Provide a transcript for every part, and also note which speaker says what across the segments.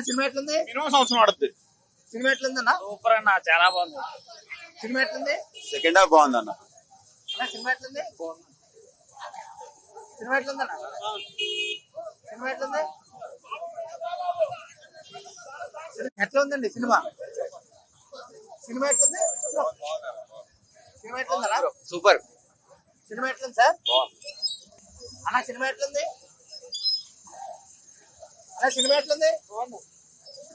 Speaker 1: Cinema ఎట్లుంది?
Speaker 2: Minimum సంవత్సరం ఆడుతుంది.
Speaker 1: సినిమా ఎట్లుందన్నా?
Speaker 2: సూపర్ అన్న, చాలా బాగుంది.
Speaker 1: సినిమా ఎట్లుంది?
Speaker 3: సెకండ్ హాఫ్ బాగుంది అన్న.
Speaker 1: సినిమా ఎట్లుంది? సినిమా ఎట్లుందన్నా? సినిమా ఎట్లుంది? ఎట్లా ఉందండి సినిమా? సినిమా ఎట్లుంది? సినిమా ఎట్లుందన్నా?
Speaker 3: సూపర్.
Speaker 1: సినిమా ఎట్లుంది సార్? అన్న సినిమా ఎట్లుంది? అన్న సినిమా ఎట్లుంది?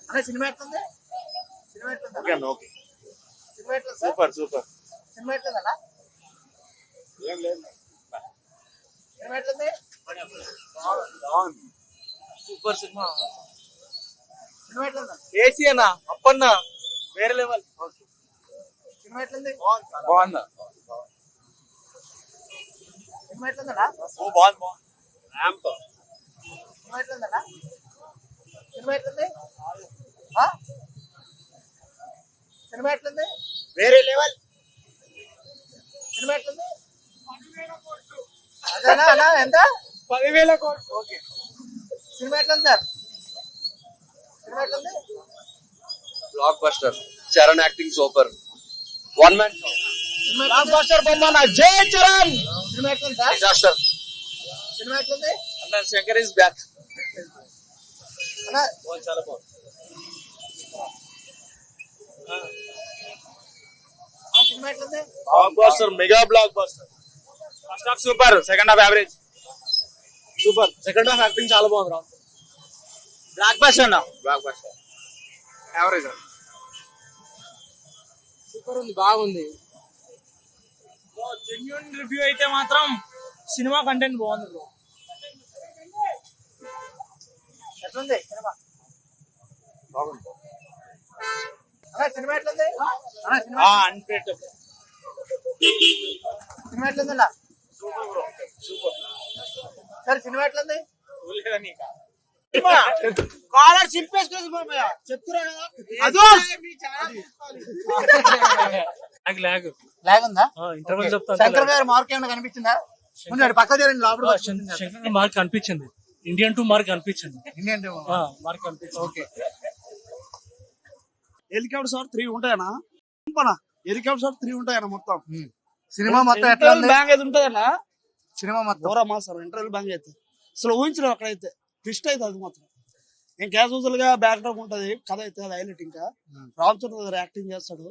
Speaker 1: అన్న సినిమా ఎట్లుంది? సినిమా ఎట్లుంది?
Speaker 2: ఓకే అన్న, ఓకే.
Speaker 1: సినిమా ఎట్లుంది సార్?
Speaker 2: Super super.
Speaker 1: సినిమా ఎట్లుందన్నా?
Speaker 2: ఏం లేదు.
Speaker 1: సినిమా ఎట్లుంది?
Speaker 2: Super cinema.
Speaker 1: సినిమా ఎట్లుందా?
Speaker 2: ఏసీ అన్న, అప్పన్న వేరే లెవెల్.
Speaker 1: సినిమా ఎట్లుంది?
Speaker 2: బాగుందా?
Speaker 1: సినిమా ఎట్లుందన్నా?
Speaker 2: ఓ బాగుంది బాగుంది. ర్యాంప్.
Speaker 1: సినిమా ఎట్లుందన్నా? సినిమా ఎట్లుంది? సినిమా ఎట్లుంది?
Speaker 2: వేరే లెవెల్.
Speaker 1: సినిమా ఎట్లుంది? అదేనా అన్నా? ఎంత?
Speaker 2: 10,000 కోట్లు. ఓకే.
Speaker 1: సినిమా ఎట్లుంది సార్? సినిమా ఎట్లుంది?
Speaker 3: Block buster. Charan acting super. One man
Speaker 2: block buster బొమ్మ జై చరణ్.
Speaker 1: సినిమా ఎట్లుంది సార్?
Speaker 3: డిజాస్టర్.
Speaker 1: సినిమా ఎట్లుంది?
Speaker 3: అన్న శంకర్ ఇస్ బ్యాక్.
Speaker 1: అన్నా
Speaker 2: చాలా బాగుంది.
Speaker 1: సినిమా ఎట్లుంది?
Speaker 2: Blockbuster, mega blockbuster. First half super, second half average. Super. Second half acting చాలా బాగుంది రా. బ్లాక్ బస్టర్ అన్న.
Speaker 3: Blockbuster average.
Speaker 2: సూపర్ ఉంది, బాగుంది. జెన్యూన్ రివ్యూ అయితే మాత్రం సినిమా కంటెంట్ బాగుంది బ్రో.
Speaker 1: ఎట్లుంది సినిమా?
Speaker 2: బాగుంది.
Speaker 1: అన్నా సినిమా ఎట్లుంది? అన్నా సినిమా
Speaker 2: అన్ప్రెడిక్టబుల్.
Speaker 1: సినిమా ఎట్లుందన్నా?
Speaker 2: Super bro, super.
Speaker 1: Sir cinema ఎట్లుంది?
Speaker 2: చూడలేదా నీకా? కాలర్ చింపేసుకొని చెప్తున్నా కదా.
Speaker 1: లాగ్ ఉందా?
Speaker 4: ఇంటర్వెల్ చెప్తా.
Speaker 1: శంకర్ గారి మార్క్ ఏమైనా కనిపించిందా? ఉన్నాడు పక్క చేరండి లోపల.
Speaker 4: శంకర్ మార్క్ అనిపించింది. ఇండియన్ 2 మార్క్ అనిపించింది.
Speaker 1: ఇండియన్
Speaker 4: మార్క్ అనిపించింది.
Speaker 1: ఓకే.
Speaker 5: హెలికాప్టర్ సార్ 3 ఉంటాయనా? హెలికాప్టర్ సార్ 3 ఉంటాయన్నా మొత్తం.
Speaker 1: సినిమా మొత్తం ఎట్లా ఉంది?
Speaker 5: బ్యాంగ్ అయితే ఉంటదన్నా.
Speaker 1: సినిమా మొత్తం
Speaker 5: దూరమా సార్ ఇంటర్వెల్ బ్యాంగ్ అయితే అసలు ఊహించడం అక్కడైతే ట్విస్ట్ అయితే అది మాత్రం. ఇంకా క్యాజువల్ గా బ్యాక్ డ్రాప్ ఉంటది, కథ అయితే అది హైలైట్. ఇంకా రామ్ చరణ్ గారు యాక్టింగ్ చేస్తాడు.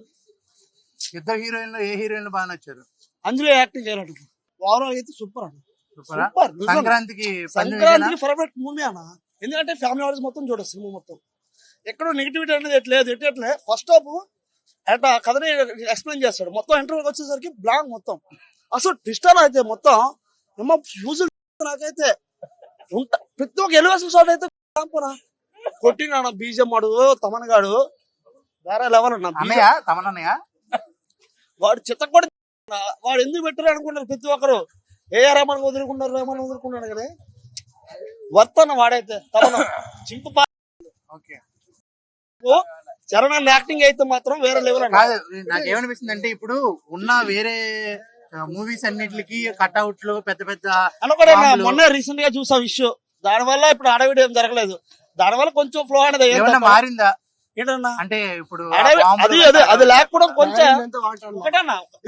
Speaker 1: ఇద్దరు హీరోయిన్లు ఏ హీరోయిన్లు బాగా నచ్చారు?
Speaker 5: అంజలి యాక్టింగ్ చేయనట్టు ఓవరాల్ అయితే సూపర్ అన్న.
Speaker 1: సూపరా?
Speaker 5: సూపర్. నిజంగా.
Speaker 1: సంక్రాంతికి
Speaker 5: సంక్రాంతికి పర్ఫెక్ట్ మూవీ అన్న. ఎందుకంటే ఫ్యామిలీ ఆడియన్స్ మొత్తం చూడదు సినిమా మొత్తం. ఎక్కడో నెగిటివిటీ అనేది ఎట్లే ఫస్ట్ హాఫ్ అట్లా కథని ఎక్స్ప్లెయిన్ చేస్తాడు. మొత్తం ఇంటర్వ్యూకి వచ్చేసరికి బ్లాంక్ మొత్తం. అసలు ట్విస్టర్ అయితే మొత్తం ఏమో ఫ్యూజ్ నాకైతే ప్రతి ఒక్క ఎలివేషన్ షాట్ అయితే కొట్టిన బీజం వాడు తమనగాడు వేరే లెవెల్ అన్న.
Speaker 1: అన్నయ్య తమనన్నయ్య
Speaker 5: వాడు చిత్త కూడా వాడు ఎందుకు పెట్టారు అనుకుంటారు ప్రతి ఒక్కరు. ఏమని వదులుకున్నారు కానీ వర్తన వాడైతే తమన చింపు.
Speaker 1: ఓకే.
Speaker 5: చరణ్ యాక్టింగ్ అయితే మాత్రం వేరే లెవెల్.
Speaker 1: కాదు, నాకు ఏమనిపిస్తుంది అంటే ఇప్పుడు ఉన్న వేరే మూవీస్ అన్నిటికి కట్అవుట్లు పెద్ద పెద్ద
Speaker 5: మొన్న రీసెంట్ గా చూసాం ఇష్యూ. దాని వల్ల ఇప్పుడు అడవిడ ఏం జరగలేదు. దాని వల్ల కొంచెం ఫ్లో అనేది
Speaker 1: ఏమన్నా మారిందా
Speaker 5: ఏంటన్నా
Speaker 1: అంటే ఇప్పుడు
Speaker 5: అది లేకపోవడం కొంచెం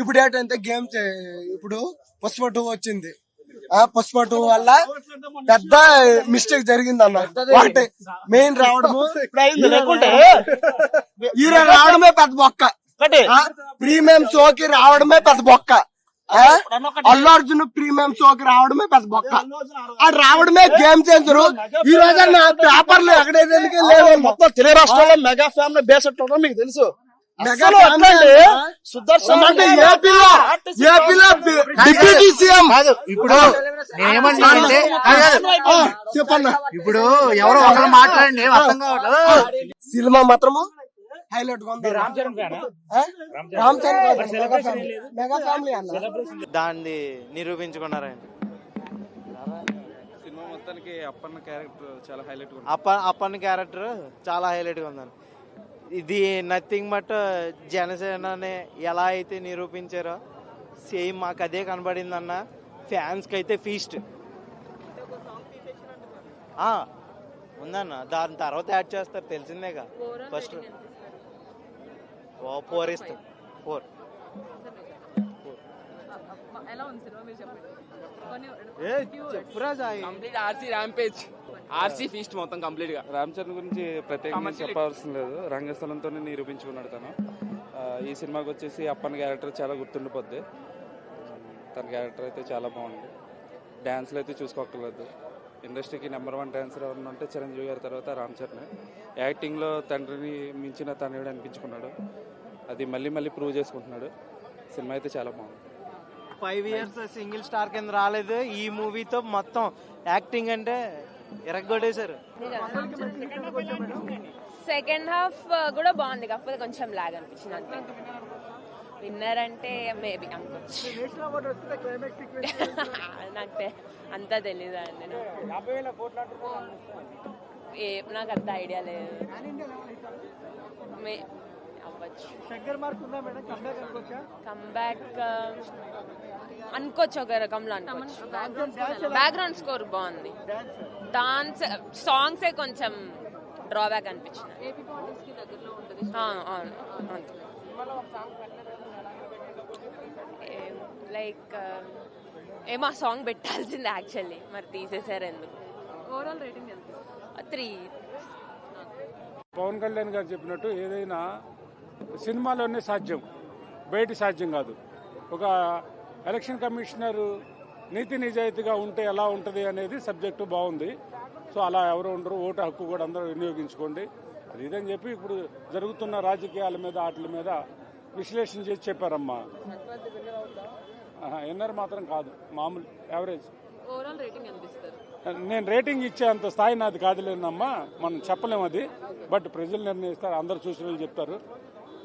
Speaker 6: ఇప్పుడు ఏంటంటే గేమ్ ఇప్పుడు పుష్ప 2 వచ్చింది. పుష్ప 2 వల్ల పెద్ద మిస్టేక్ జరిగింది అన్న. వాటి మెయిన్ రావడము
Speaker 5: లేకుంటే
Speaker 6: హీరో రావడమే పెద్ద బొక్క. ప్రీమియం షోకి రావడమే పెద్ద బొక్క. అల్లు అర్జున్ ప్రీమియం షోకి రావడమే పెద్ద బొక్క. అది రావడమే గేమ్ చేంజర్. ఈ రోజు పేపర్లు ఎక్కడైతే లేదు.
Speaker 5: మొత్తం తెలుగు రాష్ట్రాల్లో మెగా ఫ్యామిలీ బేస్ ఉండడం మీకు తెలుసు.
Speaker 6: సుదర్శన్ అంటే ఏపీలో డిప్యూటీ సీఎం.
Speaker 1: ఇప్పుడు ఏమన్నా అంటే
Speaker 6: చెప్పన్నా
Speaker 1: ఇప్పుడు ఎవరో ఒకరు మాట్లాడండి అర్థం కావట్లేదు.
Speaker 6: సినిమా మాత్రము హైలైట్ గా ఉంది. రామ్ చరణ్ మెగా ఫ్యామిలీ అన్న
Speaker 7: దాన్ని నిరూపించుకున్నారండి.
Speaker 8: సినిమా మొత్తానికి అప్పన్న క్యారెక్టర్ చాలా హైలైట్ గా ఉంది.
Speaker 7: అప్పన్న క్యారెక్టర్ చాలా హైలైట్ గా ఉందండి. ఇది నథింగ్ బట్ జనసేనని ఎలా అయితే నిరూపించారో సేమ్ మాకు అదే కనబడిందన్న. ఫ్యాన్స్కి అయితే ఫీస్ట్. ఉందన్న, దాని తర్వాత యాడ్ చేస్తారు తెలిసిందేగా. ఫస్ట్ ఫోర్ ఇస్తాం. ఫోర్ చెప్పురా సాయి.
Speaker 8: ఆర్సీ ఫీస్ట్ మొత్తం కంప్లీట్ గా. రామ్ చరణ్ గురించి ప్రత్యేకంగా చెప్పాల్సిన లేదు, రంగస్థలంతో నిరూపించుకున్నాడు తను. ఈ సినిమాకి వచ్చేసి అప్పన్న క్యారెక్టర్ చాలా గుర్తుండిపోద్ది. తన క్యారెక్టర్ అయితే చాలా బాగుంది. డ్యాన్స్లు అయితే చూసుకోక్కర్లేదు. ఇండస్ట్రీకి నెంబర్ 1 డాన్సర్ ఎవరైనా ఉంటే చిరంజీవి గారి తర్వాత రామ్ చరణ్. యాక్టింగ్లో తండ్రిని మించిన తనయుడు అనిపించుకున్నాడు. అది మళ్ళీ మళ్ళీ ప్రూవ్ చేసుకుంటున్నాడు. సినిమా అయితే చాలా బాగుంది.
Speaker 7: 5 years సింగిల్ స్టార్ కింద రాలేదు. ఈ మూవీతో మొత్తం యాక్టింగ్ అంటే ఎరగొట్టేశారు.
Speaker 9: సెకండ్ హాఫ్ కూడా బాగుంది, కాకపోతే కొంచెం లాగ్ అనిపించింది అంతే. విన్నర్ అంటే మేబీ అనుకోవచ్చు. నాకు అంతా తెలీదు అండి. నాకు అంత ఐడియా లేదు. అవ్వచ్చు. కంబ్యాక్ అనుకోవచ్చు, ఒక రకంలో అనుకోవచ్చు. బ్యాక్గ్రౌండ్ స్కోర్ బాగుంది. డాన్స్ సాంగ్సే కొంచెం డ్రాబ్యాక్ అనిపించింది. లైక్ ఏమో సాంగ్ పెట్టాల్సింది యాక్చువల్లీ, మరి తీసేసారు ఎందుకు. Overall rating 3.
Speaker 10: పవన్ కళ్యాణ్ గారు చెప్పినట్టు ఏదైనా సినిమాలోనే సాధ్యం, బయట సాధ్యం కాదు. ఒక ఎలక్షన్ కమిషనర్ నీతి నిజాయితీగా ఉంటే ఎలా ఉంటుంది అనేది సబ్జెక్టు బాగుంది. సో అలా ఎవరు ఉండరు, ఓటు హక్కు కూడా అందరూ వినియోగించుకోండి అది ఇదని చెప్పి ఇప్పుడు జరుగుతున్న రాజకీయాల మీద వాటి మీద విశ్లేషణ చేసి చెప్పారమ్మా. ఎన్నర్ మాత్రం కాదు, మామూలు యావరేజ్. నేను రేటింగ్ ఇచ్చే అంత స్థాయి నాది కాదులేనమ్మా, మనం చెప్పలేము అది. బట్ ప్రజలు నిర్ణయిస్తారు, అందరు చూసిన వాళ్ళు చెప్తారు.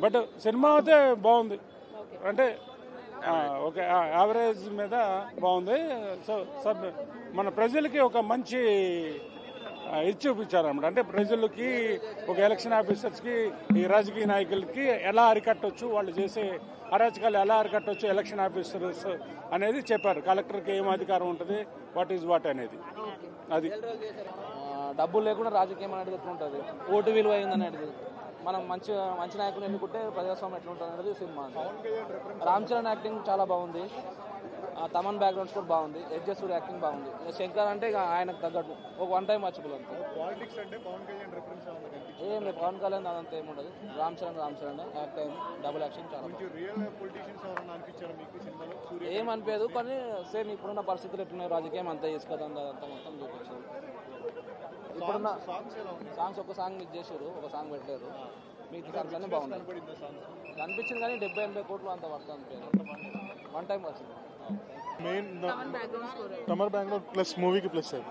Speaker 10: బట్ సినిమా అయితే బాగుంది, అంటే ఒక యావరేజ్ మీద బాగుంది. సో మన ప్రజలకి ఒక మంచి ఇది చూపించారన్నమాట. అంటే ప్రజలకి, ఒక ఎలక్షన్ ఆఫీసర్స్కి, ఈ రాజకీయ నాయకులకి ఎలా అరికట్టవచ్చు, వాళ్ళు చేసే అరాచకాలు ఎలా అరికట్టవచ్చు ఎలక్షన్ ఆఫీసర్స్ అనేది చెప్పారు. కలెక్టర్కి ఏం అధికారం ఉంటుంది, వాట్ ఈజ్ వాట్ అనేది. అది
Speaker 8: డబ్బులు లేకుండా రాజకీయం అనేది ఎట్లుంటుంది, ఓటు విలువ అయిందనేది. మనం మంచి నాయకులు ఎన్నుకుంటే ప్రజాస్వామ్యం ఎట్లుంటుంది అనేది సినిమా. రామ్ చరణ్ యాక్టింగ్ చాలా బాగుంది. తమన్ బ్యాక్గ్రౌండ్ కూడా బాగుంది. ఎడ్జెస్ యాక్టింగ్ బాగుంది. శంకర్ అంటే ఇక ఆయనకు తగ్గట్టు ఒక 1 టైం మర్చిపోలేదు అంతే. ఏం లేదు, పవన్ కళ్యాణ్ అదంతా ఏముండదు. రామ్ చరణ్ యాక్ట్ అయింది, డబుల్ యాక్షన్ చాలా ఏమనిపించదు. కానీ సేమ్ ఇప్పుడున్న పరిస్థితులు ఎట్లున్నాయి, రాజకీయం అంతా చేసుకోదండి, అదంతా మొత్తం చూపించారు. ఇప్పుడున్న సాంగ్స్ ఒక సాంగ్ మిస్ చేశారు, ఒక సాంగ్ పెట్టారు. మిగతా సాంగ్స్ అన్నీ బాగున్నాయి అనిపించింది. కానీ 70-80 కోట్లు అంత పడుతుంది. 1 టైం వచ్చింది.
Speaker 11: మెయిన్ తమర్ బ్యాక్గ్రౌండ్ ప్లస్ మూవీకి ప్లస్ అది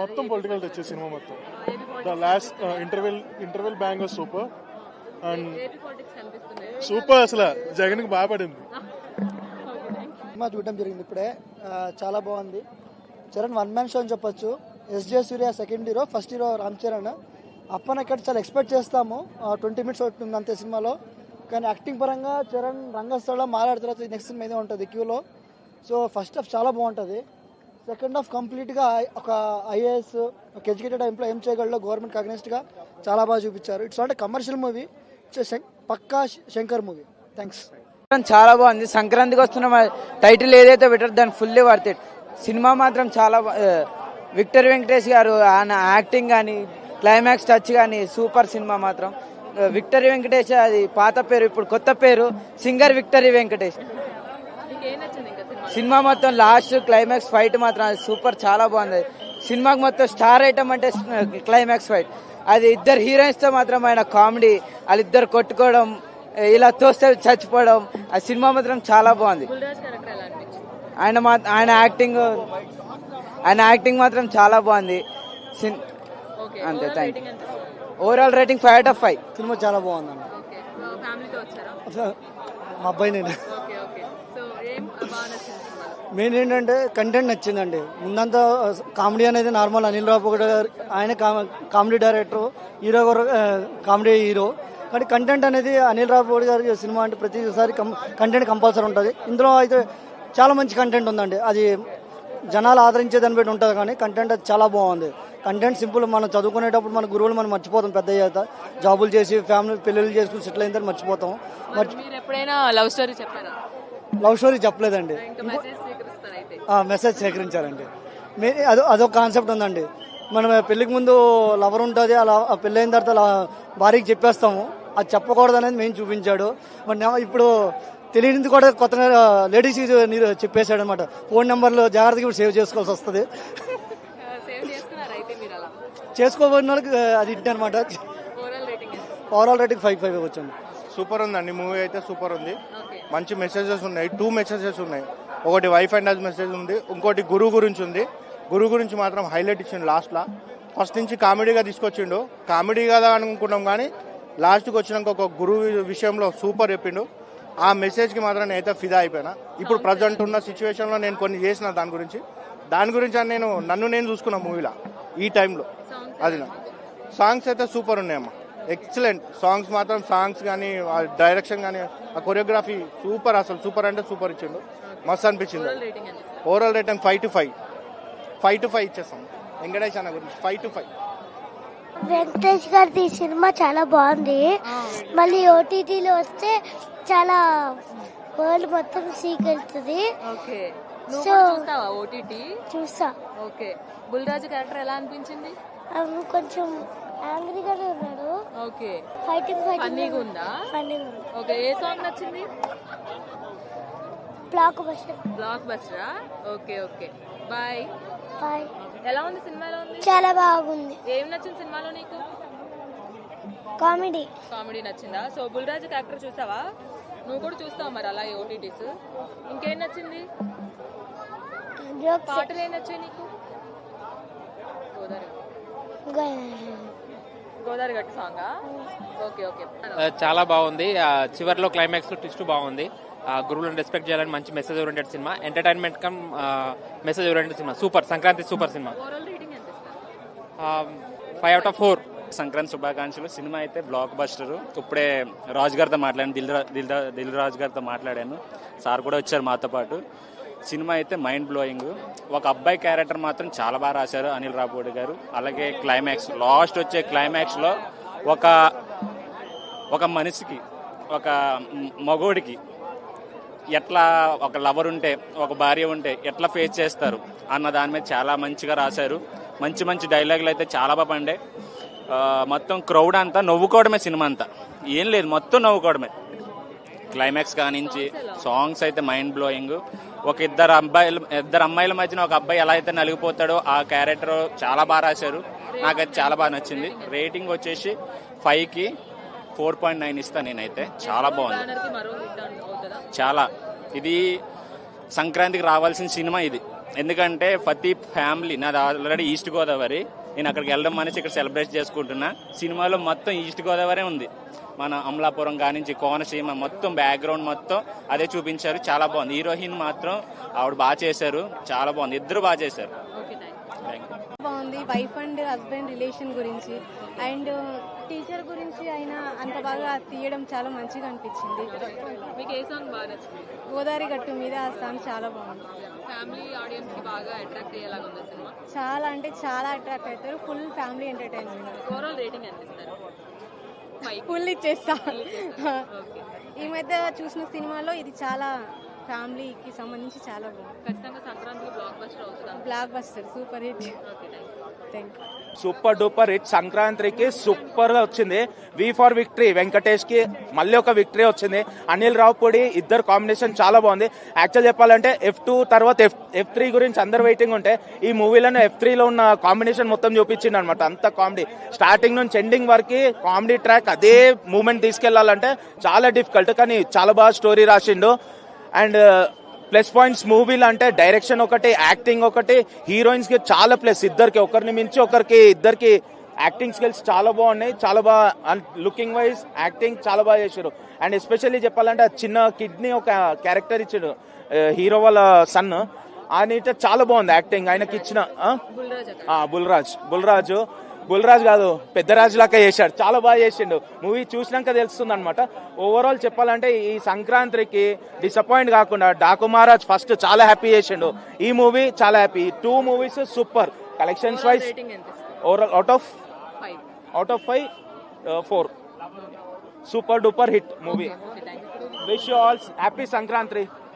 Speaker 11: మొత్తం పొలిటికల్ టచ్ సినిమా మొత్తం. The last interval bang was super and super. అసలు జగన్ కి బాగా పడింది.
Speaker 6: సినిమా చూడడం జరిగింది ఇప్పుడే, చాలా బాగుంది. చరణ్ 1 man షో అని చెప్పొచ్చు. SJ Surya second hero, first hero Ram Charan. అప్పన ఇక్కడ చాలా ఎక్స్పెక్ట్ చేస్తాము, 20 minutes అవుతుంది అంతే సినిమాలో. కానీ యాక్టింగ్ పరంగా చరణ్ రంగస్థలం మాట్లాడిన తర్వాత నెక్స్ట్ సినిమా ఏదో ఉంటుంది క్యూలో. సో ఫస్ట్ హాఫ్ చాలా బాగుంటుంది. సెకండ్ హాఫ్ కంప్లీట్గా ఒక ఐఏఎస్, ఒక ఎడ్యుకేటెడ్ ఎంప్లాయ్ ఏం చేయగలడో గవర్నమెంట్ అగ్నెస్ట్గా చాలా బాగా చూపించారు. It's not commercial movie, it's పక్కా శంకర్ మూవీ. థ్యాంక్స్.
Speaker 7: చాలా బాగుంది. సంక్రాంతికి వస్తున్న టైటిల్ ఏదైతే పెట్టారో దాన్ని ఫుల్లీ వర్త్ ఇట్. సినిమా మాత్రం చాలా విక్టర్ వెంకటేష్ గారు ఆయన యాక్టింగ్ కానీ, క్లైమాక్స్ టచ్ కానీ సూపర్. సినిమా మాత్రం విక్టరీ వెంకటేష్ అది పాత పేరు, ఇప్పుడు కొత్త పేరు సింగర్ విక్టరీ వెంకటేష్. సినిమా మొత్తం లాస్ట్ క్లైమాక్స్ ఫైట్ మాత్రం అది సూపర్, చాలా బాగుంది. సినిమాకి మొత్తం స్టార్ ఐటమ్ అంటే క్లైమాక్స్ ఫైట్. అది 2 హీరోయిన్స్ తో మాత్రం ఆయన కామెడీ, వాళ్ళిద్దరు కొట్టుకోవడం, ఇలా తోస్తే చచ్చిపోవడం, ఆ సినిమా మాత్రం చాలా బాగుంది. ఆయన యాక్టింగ్ మాత్రం చాలా బాగుంది అంతే. Thank you. Overall rating 5 out of 5.
Speaker 6: Cinema చాలా బాగుందండి. మా అబ్బాయి నేను. మెయిన్ ఏంటంటే కంటెంట్ నచ్చిందండి. ముందంతా కామెడీ అనేది నార్మల్. అనిల్ రావుపూడి గారు ఆయన comedy director, hero comedy hero. కానీ కంటెంట్ అనేది అనిల్ రావుపూడి గారి సినిమా అంటే ప్రతిసారి కంటెంట్ కంపల్సరీ ఉంటుంది. ఇందులో అయితే చాలా మంచి కంటెంట్ ఉందండి. అది జనాలు ఆదరించేదాన్ని బట్టి ఉంటుంది, కానీ కంటెంట్ అది చాలా బాగుంది.
Speaker 5: Content simple. మనం చదువుకునేటప్పుడు మన గురువులు మనం మర్చిపోతాం, పెద్ద అయ్యాక జాబులు చేసి ఫ్యామిలీ పెళ్ళిళ్ళు చేసుకుని సెటిల్ అయిన తర్వాత మర్చిపోతాం.
Speaker 9: మీరు ఎప్పుడైనా లవ్ స్టోరీ చెప్పారా?
Speaker 5: లవ్ స్టోరీ చెప్పలేదండి, మెసేజ్ సేకరించారండి. అదొక కాన్సెప్ట్ ఉందండి. మనం పెళ్లికి ముందు లవర్ ఉంటుంది, అలా పెళ్ళి అయిన తర్వాత భార్యకి చెప్పేస్తాము, అది చెప్పకూడదు అనేది మేము చూపించాడు. మరి ఇప్పుడు తెలియనిది కూడా కొత్తగా లేడీస్ చెప్పేశాడు అనమాట. ఫోన్ నెంబర్లు జాగ్రత్తగా ఇప్పుడు సేవ్ చేసుకోవాల్సి వస్తుంది. చేసుకోబోయిన వాళ్ళకి అది ఇంటి అనమాట. ఓవరాల్ రేటింగ్ 5 వచ్చింది.
Speaker 11: సూపర్ ఉందండి, మూవీ అయితే సూపర్ ఉంది. మంచి మెసేజెస్ ఉన్నాయి, 2 మెసేజెస్ ఉన్నాయి. ఒకటి వైఫ్ అండ్ హస్బెండ్ మెసేజ్ ఉంది, ఇంకోటి గురువు గురించి ఉంది. గురువు గురించి మాత్రం హైలైట్ ఇచ్చిండు లాస్ట్లో. ఫస్ట్ నుంచి కామెడీగా తీసుకొచ్చిండు, కామెడీ కదా అనుకున్నాం కానీ లాస్ట్కి వచ్చినాక ఒక గురువు విషయంలో సూపర్ చెప్పిండు. ఆ మెసేజ్కి మాత్రం నేనైతే ఫిదా అయిపోయినా. ఇప్పుడు ప్రజెంట్ ఉన్న సిచ్యువేషన్లో నేను కొన్ని చేసిన దాని గురించి అని నన్ను నేను చూసుకున్నా మూవీలో ఈ టైంలో. అది నా సాంగ్స్ అయితే సూపర్ ఉన్నాయమ్మా, ఎక్సలెంట్ సాంగ్స్ మాత్రం. సాంగ్స్ కానీ ఆ డైరెక్షన్ కానీ ఆ కొరియోగ్రఫీ సూపర్, అసలు సూపర్ అంటే సూపర్ ఇచ్చిండు, మస్తు అనిపించింది. ఓవరాల్ రేటింగ్ 5 to 5 ఇచ్చేస్తాం. వెంకటేష్ అన్న గురించి 5 to 5.
Speaker 12: వెంకటేష్ గారి సినిమా చాలా బాగుంది. మళ్ళీ ఓటీటీలో వస్తే చాలా వరల్డ్ మొత్తం సీకెళ్తుంది. చూస్తా.
Speaker 9: ఓకే, బుల్రాజు క్యారెక్టర్ ఎలా అనిపించింది?
Speaker 12: కొంచెం యాంగ్రీగానే ఉన్నాడు.
Speaker 9: ఓకే,
Speaker 12: ఫైటింగ్
Speaker 9: ఫన్నీగా ఉందా? ఓకే, ఏ సాంగ్ నచ్చింది?
Speaker 12: బ్లాక్
Speaker 9: బస్టరా? Okay, bye. ఎలా ఉంది సినిమా? ఎలా ఉంది?
Speaker 12: చాలా బాగుంది.
Speaker 9: ఏం నచ్చింది సినిమాలో నీకు?
Speaker 12: కామెడీ
Speaker 9: నచ్చిందా? సో బుల్రాజు క్యారెక్టర్ చూసావా? నువ్వు కూడా చూస్తావు మరి అలాగే ఓటీటీస్. ఇంకేం నచ్చింది? పాటలు ఏం నచ్చాయి నీకు? గోదావరి గట్టు సాంగా? ఓకే.
Speaker 13: చాలా బాగుంది. చివరిలో క్లైమాక్స్ ట్విస్ట్ బాగుంది. గురువులను రెస్పెక్ట్ చేయాలని మంచి message oriented cinema, entertainment come message oriented cinema. Super, Sankranti super cinema. 5 out of 4.
Speaker 14: Sankranti శుభాకాంక్షలు. సినిమా అయితే బ్లాక్ బస్టర్. ఇప్పుడే రాజు గారితో మాట్లాడాను, దిల్ రాజు గారితో మాట్లాడాను, సార్ కూడా వచ్చారు మాతో పాటు. సినిమా అయితే మైండ్ బ్లోయింగ్. ఒక అబ్బాయి క్యారెక్టర్ మాత్రం చాలా బాగా రాశారు అనిల్ రావిపూడి గారు. అలాగే క్లైమాక్స్, లాస్ట్ వచ్చే క్లైమాక్స్లో ఒక మనిషికి, ఒక మగోడికి ఎట్లా ఒక లవర్ ఉంటే, ఒక భార్య ఉంటే ఎట్లా ఫేస్ చేస్తారు అన్న దాని మీద చాలా మంచిగా రాశారు. మంచి డైలాగులు అయితే చాలా బాగా పండే. మొత్తం క్రౌడ్ అంతా నవ్వుకోవడమే, సినిమా అంతా ఏం లేదు, మొత్తం నవ్వుకోవడమే. క్లైమాక్స్ కానించి సాంగ్స్ అయితే మైండ్ బ్లోయింగ్. ఒక ఇద్దరు అమ్మాయిల మధ్యన ఒక అబ్బాయి ఎలా అయితే నలిగిపోతాడో ఆ క్యారెక్టర్ చాలా బాగా రాశారు. నాకైతే చాలా బాగా నచ్చింది. రేటింగ్ వచ్చేసి 5కి 4.9 ఇస్తా నేనైతే. చాలా బాగుంది, చాలా. ఇది సంక్రాంతికి రావాల్సిన సినిమా ఇది. ఎందుకంటే ప్రతి ఫ్యామిలీ, నాది ఆల్రెడీ ఈస్ట్ గోదావరి, నేను అక్కడికి వెళ్ళడం అనేసి ఇక్కడ సెలబ్రేట్ చేసుకుంటున్నా. సినిమాలో మొత్తం ఈస్ట్ గోదావరి ఉంది, మన అమలాపురం కానించి కోనసీమ మొత్తం బ్యాక్గ్రౌండ్ మొత్తం అదే చూపించారు. చాలా బాగుంది. హీరోయిన్ మాత్రం ఆవిడ బాగా చేశారు, చాలా బాగుంది. ఇద్దరు బాగా చేశారు.
Speaker 15: బాగుంది. వైఫ్ అండ్ హస్బెండ్ రిలేషన్ గురించి అండ్ టీచర్ గురించి అయినా అంత బాగా తీయడం చాలా మంచిగా అనిపించింది.
Speaker 9: మీకు ఏ సాంగ్ బాగా నచ్చింది?
Speaker 15: గోదావరి గట్టు మీద ఆ సాంగ్ చాలా బాగుంది.
Speaker 9: ఫ్యామిలీ ఆడియన్స్ కి బాగా అట్రాక్ట్ అయ్యేలాగా ఉంది సినిమా.
Speaker 15: చాలా అంటే చాలా అట్రాక్ట్ అవుతారు. Full family entertainment.
Speaker 9: Overall rating ఎంత ఇస్తారు?
Speaker 15: ఫుల్ ఇచ్చేస్తా. ఈ మధ్య చూసిన సినిమాలో ఇది చాలా ఫ్యామిలీకి సంబంధించి చాలా బాగుంది.
Speaker 9: ఖచ్చితంగా సంక్రాంతికి బ్లాక్ బస్టర్ అవుతుంది.
Speaker 15: Block buster, super hit. Thank you.
Speaker 2: Super duper hit. సంక్రాంతికి సూపర్ గా వచ్చింది. వి ఫర్ విక్టరీ, వెంకటేష్ కి మళ్ళీ ఒక విక్టరీ వచ్చింది. అనిల్ రావిపూడి ఇద్దరు కాంబినేషన్ చాలా బాగుంది. యాక్చువల్ చెప్పాలంటే F2 తర్వాత F3 గురించి అందరు వెయిటింగ్ ఉంటే ఈ మూవీలోనే F3లో ఉన్న కాంబినేషన్ మొత్తం చూపించింది అనమాట. అంత కామెడీ, స్టార్టింగ్ నుంచి ఎండింగ్ వరకు కామెడీ ట్రాక్, అదే మూమెంట్ తీసుకెళ్లాలంటే చాలా డిఫికల్ట్. కానీ చాలా బాగా స్టోరీ రాసిండు. అండ్ ప్లస్ పాయింట్స్ మూవీలో అంటే డైరెక్షన్ ఒకటి, యాక్టింగ్ ఒకటి, హీరోయిన్స్ కి చాలా ప్లస్. ఇద్దరికి, ఒకరిని మించి ఒకరికి, ఇద్దరికి యాక్టింగ్ స్కిల్స్ చాలా బాగున్నాయి. చాలా బాగా లుకింగ్ వైజ్ యాక్టింగ్ చాలా బాగా చేశారు. అండ్ ఎస్పెషల్లీ చెప్పాలంటే చిన్న కిడ్నీ ఒక క్యారెక్టర్ ఇచ్చాడు హీరో వాళ్ళ సన్. ఆయన చాలా బాగుంది యాక్టింగ్. ఆయనకి ఇచ్చిన బుల్రాజ్ కాదు, పెద్దరాజు లాగా చేశాడు. చాలా బాగా చేసిండు. మూవీ చూసినాక తెలుస్తుంది అనమాట. ఓవరాల్ చెప్పాలంటే ఈ సంక్రాంతికి డిసప్పాయింట్ కాకుండా డాకు మహారాజ్ ఫస్ట్ చాలా హ్యాపీ చేసిండు. ఈ మూవీ చాలా happy. 2 movies super. Collections wise overall out of 5 4 super duper hit movie. Wish you all happy Sankranti.